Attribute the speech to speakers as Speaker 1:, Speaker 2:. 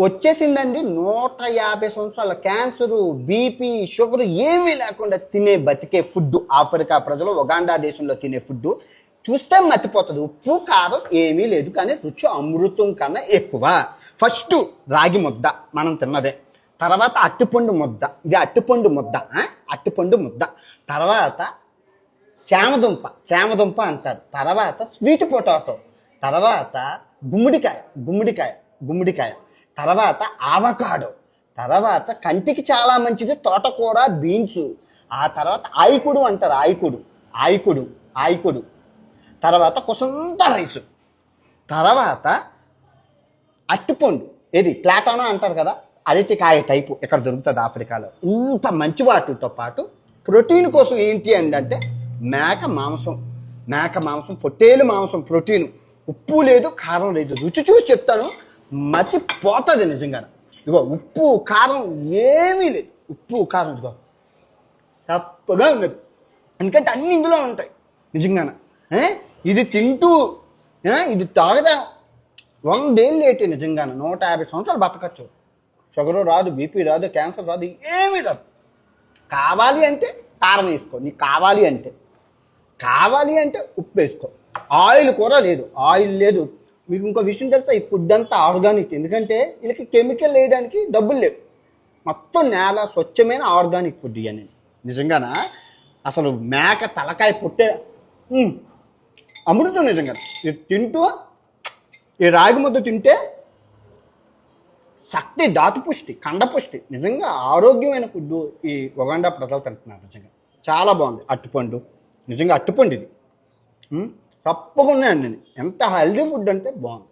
Speaker 1: వచ్చేసిందండి 150 సంవత్సరాల cancer, BP, sugar ఏమీ లేకుండా తినే బతికే ఫుడ్. ఆఫ్రికా ప్రజలు ఉగాండా దేశంలో తినే ఫుడ్ చూస్తే మతిపోతుంది. ఉప్పు కారం ఏమీ లేదు, కానీ రుచి అమృతం కన్నా ఎక్కువ. ఫస్ట్ రాగి ముద్ద మనం తిన్నదే, తర్వాత అట్టిపండు ముద్ద, ఇది అట్టిపండు ముద్ద, అట్టిపండు ముద్ద. తర్వాత చామదుంప అంటారు. తర్వాత స్వీట్ పొటాటో, తర్వాత గుమ్మడికాయ, తర్వాత ఆవకాడో, తర్వాత కంటికి చాలా మంచిది తోటకూర, బీన్స్. ఆ తర్వాత ఆయికుడు అంటారు, ఆయికుడు. తర్వాత కుసంత రైసు, తర్వాత అట్టిపండు, ఏది ప్లాటానో అంటారు కదా, అరటికాయ టైపు ఇక్కడ దొరుకుతుంది ఆఫ్రికాలో. ఇంత మంచి వాటితో పాటు ప్రోటీన్ కోసం ఏంటి అంటే మేక మాంసం, పొట్టేలు మాంసం, ప్రోటీన్. ఉప్పు లేదు, కారం లేదు. రుచి చూసి చెప్తాను, మతి పోతుంది నిజంగా. ఇదిగో ఉప్పు కారం ఏమీ లేదు, ఉప్పు కారం ఇదిగో సప్పగా ఉన్నది, ఎందుకంటే అన్ని ఇందులో ఉంటాయి నిజంగానే. ఇది తింటూ ఇది తాగదా 100 ఏళ్ళు ఏంటి నిజంగానే. 150 సంవత్సరాలు బతకచ్చు. షుగరు రాదు, బీపీ రాదు, క్యాన్సర్ రాదు, ఏమీ రాదు. కావాలి అంటే కారం వేసుకో, నీకు కావాలి అంటే ఉప్పు వేసుకో. ఆయిల్ కూర లేదు, ఆయిల్ లేదు. మీకు ఇంకో విషయం తెలుసా, ఈ ఫుడ్ అంతా ఆర్గానిక్. ఎందుకంటే వీళ్ళకి కెమికల్ వేయడానికి డబ్బులు లేవు. మొత్తం నేల స్వచ్ఛమైన ఆర్గానిక్ ఫుడ్ ఇవన్నీ నిజంగానా. అసలు మేక తలకాయ పుట్టే అమృతం నిజంగా. ఇది తింటూ ఈ రాగి ముద్ద తింటే శక్తి, ధాతుపుష్టి, కండపుష్టి, నిజంగా ఆరోగ్యమైన ఫుడ్ ఈ ఉగాండా ప్రజలు తింటున్నారు. నిజంగా చాలా బాగుంది. అట్టిపండు, నిజంగా అట్టిపండు ఇది తప్పకుండా అండి. ఎంత హెల్దీ ఫుడ్ అంటే బాగుంది.